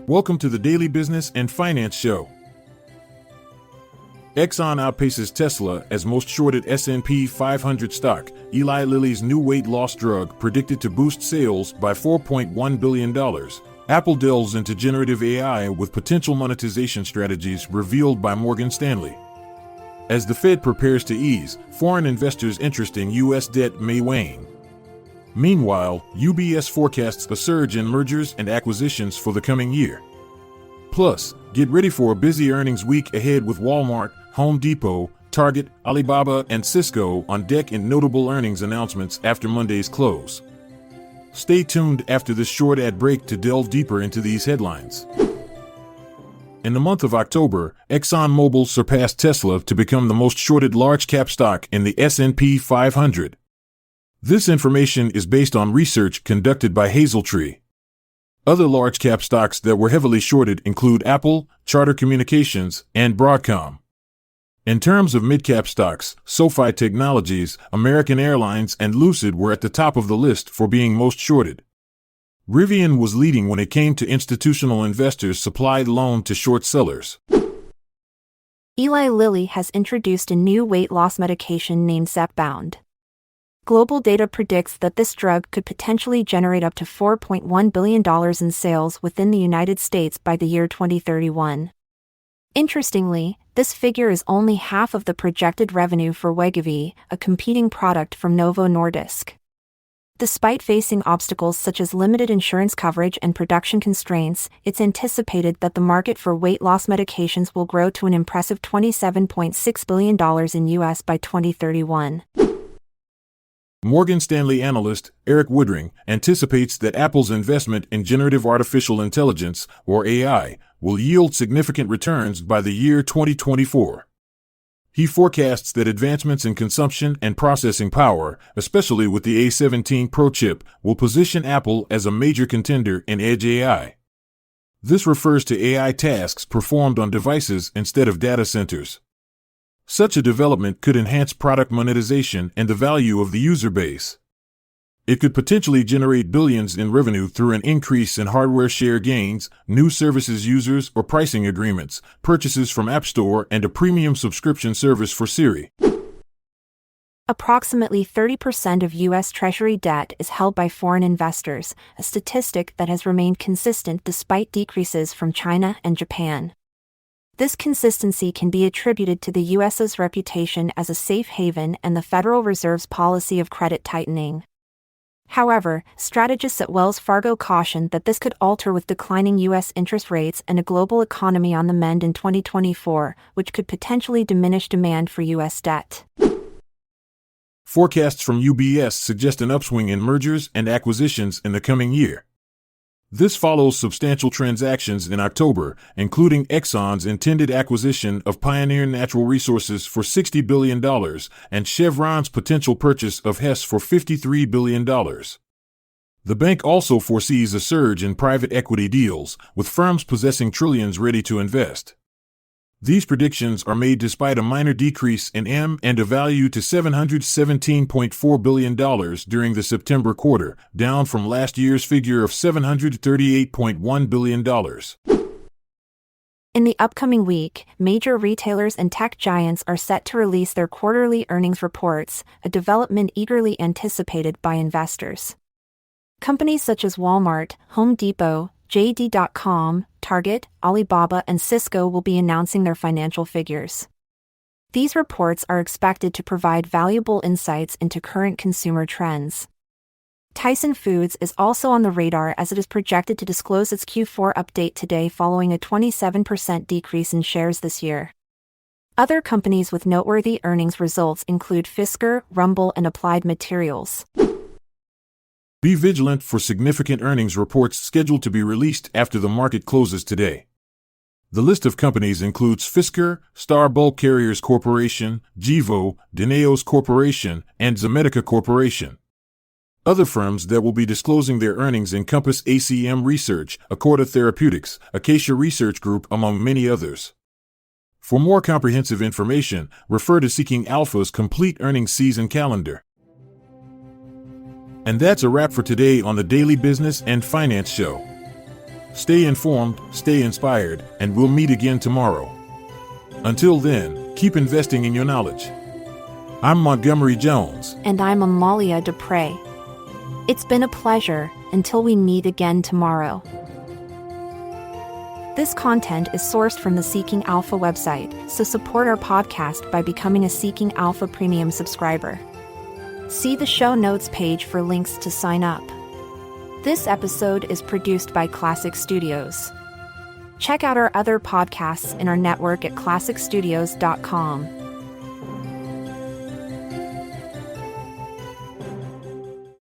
Welcome to the Daily Business and Finance Show. Exxon outpaces Tesla as most shorted S&P 500 stock. Eli Lilly's new weight loss drug predicted to boost sales by $4.1 billion. Apple delves into generative AI with potential monetization strategies revealed by Morgan Stanley. As the Fed prepares to ease, foreign investors' interest in U.S. debt may wane. Meanwhile, UBS forecasts a surge in mergers and acquisitions for the coming year. Plus, get ready for a busy earnings week ahead with Walmart, Home Depot, Target, Alibaba, and Cisco on deck in notable earnings announcements after Monday's close. Stay tuned after this short ad break to delve deeper into these headlines. In the month of October, ExxonMobil surpassed Tesla to become the most shorted large-cap stock in the S&P 500. This information is based on research conducted by Hazeltree. Other large-cap stocks that were heavily shorted include Apple, Charter Communications, and Broadcom. In terms of mid-cap stocks, SoFi Technologies, American Airlines, and Lucid were at the top of the list for being most shorted. Rivian was leading when it came to institutional investors' supplied loan to short sellers. Eli Lilly has introduced a new weight loss medication named Zepbound. Global data predicts that this drug could potentially generate up to $4.1 billion in sales within the United States by the year 2031. Interestingly, this figure is only half of the projected revenue for Wegovy, a competing product from Novo Nordisk. Despite facing obstacles such as limited insurance coverage and production constraints, it's anticipated that the market for weight loss medications will grow to an impressive $27.6 billion in U.S. by 2031. Morgan Stanley analyst Eric Woodring anticipates that Apple's investment in generative artificial intelligence, or AI, will yield significant returns by the year 2024. He forecasts that advancements in consumption and processing power, especially with the A17 Pro chip, will position Apple as a major contender in edge AI. This refers to AI tasks performed on devices instead of data centers. Such a development could enhance product monetization and the value of the user base. It could potentially generate billions in revenue through an increase in hardware share gains, new services users or pricing agreements, purchases from App Store, and a premium subscription service for Siri. Approximately 30% of U.S. Treasury debt is held by foreign investors, a statistic that has remained consistent despite decreases from China and Japan. This consistency can be attributed to the U.S.'s reputation as a safe haven and the Federal Reserve's policy of credit tightening. However, strategists at Wells Fargo cautioned that this could alter with declining U.S. interest rates and a global economy on the mend in 2024, which could potentially diminish demand for U.S. debt. Forecasts from UBS suggest an upswing in mergers and acquisitions in the coming year. This follows substantial transactions in October, including Exxon's intended acquisition of Pioneer Natural Resources for $60 billion and Chevron's potential purchase of Hess for $53 billion. The bank also foresees a surge in private equity deals, with firms possessing trillions ready to invest. These predictions are made despite a minor decrease in M&A value to $717.4 billion during the September quarter, down from last year's figure of $738.1 billion. In the upcoming week, major retailers and tech giants are set to release their quarterly earnings reports, a development eagerly anticipated by investors. Companies such as Walmart, Home Depot, JD.com, Target, Alibaba, and Cisco will be announcing their financial figures. These reports are expected to provide valuable insights into current consumer trends. Tyson Foods is also on the radar as it is projected to disclose its Q4 update today following a 27% decrease in shares this year. Other companies with noteworthy earnings results include Fisker, Rumble, and Applied Materials. Be vigilant for significant earnings reports scheduled to be released after the market closes today. The list of companies includes Fisker, Star Bulk Carriers Corporation, Gevo, Danaos Corporation, and Zomedica Corporation. Other firms that will be disclosing their earnings encompass ACM Research, Accorda Therapeutics, Acacia Research Group, among many others. For more comprehensive information, refer to Seeking Alpha's complete earnings season calendar. And that's a wrap for today on the Daily Business and Finance Show. Stay informed, stay inspired, and we'll meet again tomorrow. Until then, keep investing in your knowledge. I'm Montgomery Jones. And I'm Amalia Dupre. It's been a pleasure until we meet again tomorrow. This content is sourced from the Seeking Alpha website, so support our podcast by becoming a Seeking Alpha Premium subscriber. See the show notes page for links to sign up. This episode is produced by Classic Studios. Check out our other podcasts in our network at classicstudios.com.